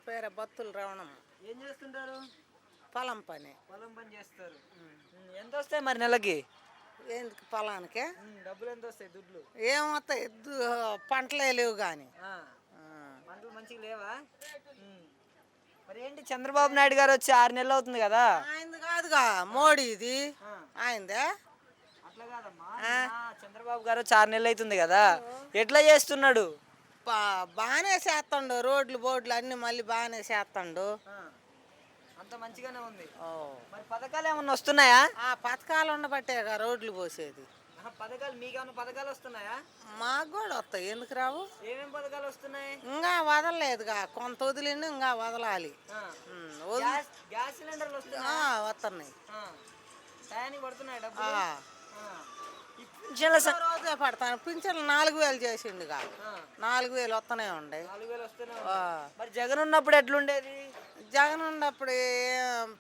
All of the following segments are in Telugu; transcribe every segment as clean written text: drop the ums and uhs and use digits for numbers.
పేరు బత్తుల రవణమ్మ. ఏం చేస్తుంటారు? పొలం పని. పొలం పని చేస్తారు. ఎంత వస్తాయి మరి నెలకి? ఎందుకు పొలానికే? డబ్బులు ఎంత వస్తాయి దుడ్లు? ఏమొస్తాయి పంటలే లేవు కానీ. పంటలు మంచిగా లేవా? మరి ఏంటి చంద్రబాబు నాయుడు గారు వచ్చి 6 నెలలు అవుతుంది కదా? ఆయనది కాదుగా మోడీది. ఆయనదే అట్లా కాదమ్మా. చంద్రబాబు గారు వచ్చి 6 నెలలు అవుతుంది కదా, ఎట్లా చేస్తున్నాడు? బాగానే చేస్తాడు. రోడ్లు బోర్డులు అన్ని మళ్ళీ బాగానే చేస్తాడు. అంత మంచిగానే ఉంది. మరి పథకాలు ఏమన్నా వస్తున్నాయా? ఆ పథకాలు ఉండబట్టేగా రోడ్లు పోసేది. పథకాలు మీకేమన్నా పథకాలు వస్తున్నాయా? మాకు కూడా వస్తాయి, ఎందుకు రావు? ఏమేమి పథకాలు వస్తున్నాయి? ఇంకా వదలలేదుగా, కొంత వదిలిండు, ఇంకా వదలాలి. గ్యాస్ సిలిండర్లు వస్తున్నాయి. టయానికి పడుతున్నాయి డబ్బులు? రోజే పడతాను. పింఛన్లు 4000 చేసిండుగా. 4000 వస్తూనే ఉండే. 4000 వస్తూనే ఉంటాయి. మరి జగన్ ఉన్నప్పుడు ఎట్లుండేది? జగన్ ఉన్నప్పుడు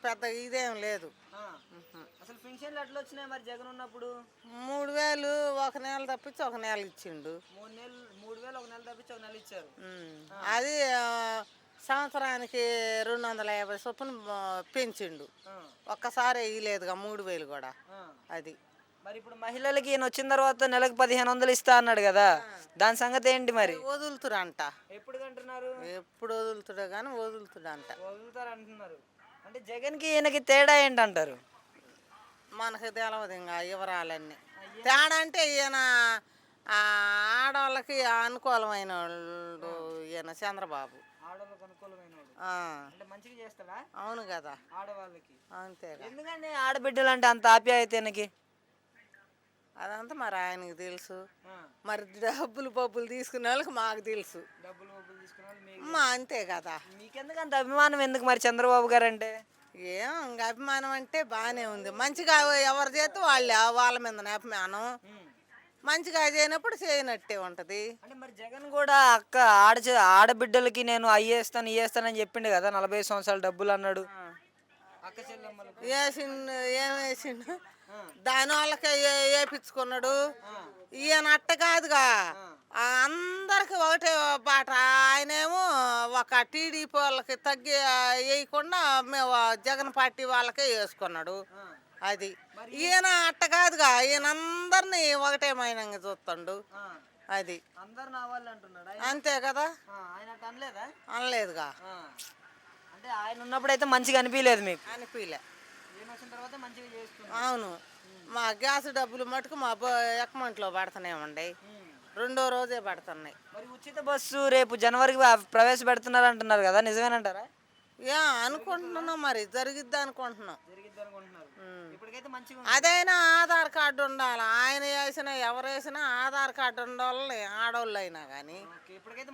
పెద్ద ఇదేం లేదు. అసలు పింఛన్లు ఎట్లా వచ్చినాయి మరి జగన్ ఉన్నప్పుడు? 3000 ఒక నెల తప్పించి ఒక నెల ఇచ్చిండు. 3,000 ఒక నెల తప్పించి ఒక నెల ఇచ్చారు. అది సంవత్సరానికి 250 చొప్పున పెంచిండు. ఒక్కసారి ఇయ్యలేదుగా 3000 కూడా. అది మరి ఇప్పుడు మహిళలకి ఈయన వచ్చిన తర్వాత నెలకు 1500 ఇస్తా అన్నాడు కదా, దాని సంగతి ఏంటి మరి? వదులుతురంట. ఎప్పుడు అంటున్నారు? ఎప్పుడు వదులుతుడో కానీ వదులుతుడంట. వదులుతారు అంటున్నారు. అంటే జగన్కి ఈయనకి తేడా ఏంటంటారు? మనకు తెలియదు ఇంకా వివరాలన్నీ. తేడా అంటే ఈయన ఆడవాళ్ళకి అనుకూలమైన వాళ్ళు. ఈయన చంద్రబాబు ఆడవాళ్ళకి అనుకూలమైన వాళ్ళు. అంటే మంచిగా చేస్తాడా? అవును కదా, ఆడవాళ్ళకి. అంతే. ఎందుకంటే ఆడబిడ్డలు అంటే అంత ఆప్యాయత ఈయనకి? అదంతా మరి ఆయనకి తెలుసు. మరి డబ్బులు పప్పులు తీసుకునే వాళ్ళకి మాకు తెలుసు. డబ్బులు పప్పులు తీసుకునే అంతే కదా. మీకెందుకు అంత అభిమానం ఎందుకు మరి చంద్రబాబు గారు అంటే? ఏం ఇంకా అభిమానం అంటే బాగానే ఉంది. మంచిగా ఎవరు చేస్తే వాళ్ళ మీద అభిమానం. మంచిగా చేయనప్పుడు చేయనట్టే ఉంటది. అంటే మరి జగన్ కూడా ఆడబిడ్డలకి నేను అయ్యేస్తాను ఇయ్యేస్తానని చెప్పిండు కదా, 40 సంవత్సరాల డబ్బులు అన్నాడు. అక్క చెల్లెమ్మలకు వేసిండు. ఏం వేసిండు? దాని వాళ్ళకే వేపించుకున్నాడు. ఈయన అట్ట కాదుగా, అందరికి ఒకటే పాట. ఆయనేమో ఒక టీడీపీ వాళ్ళకి తగ్గి వేయకుండా మేము జగన్ పార్టీ వాళ్ళకే వేసుకున్నాడు. అది ఈయన అట్ట కాదుగా, ఈయన అందరినీ ఒకటే మైనంగా చూస్తాడు. అది అంతే కదా. అనలేదుగా. అంటే ఆయన ఉన్నప్పుడు అయితే మంచిగా అనిపించలేదు మీకు? అనిపించలే. మంచిగా చేస్తున్నారు. అవును. మా గ్యాస్ డబ్బులు మటుకు మా అకౌంట్లో పడుతూనే ఉన్నాయి. 2వ రోజే పడుతున్నాయి. మరి ఉచిత బస్సు రేపు జనవరికి ప్రవేశపెడుతున్నారు అంటున్నారు కదా, నిజమేనంటారా? అనుకుంటున్నాం, మరి జరిగిద్ది అనుకుంటున్నాం. ఇప్పటికైతే మంచిగా. అదైనా ఆధార్ కార్డు ఉండాలి. ఆయన వేసినా ఎవరు వేసినా ఆధార్ కార్డు ఉండాలి, ఆడవాళ్ళు అయినా కానీ. ఇప్పటికైతే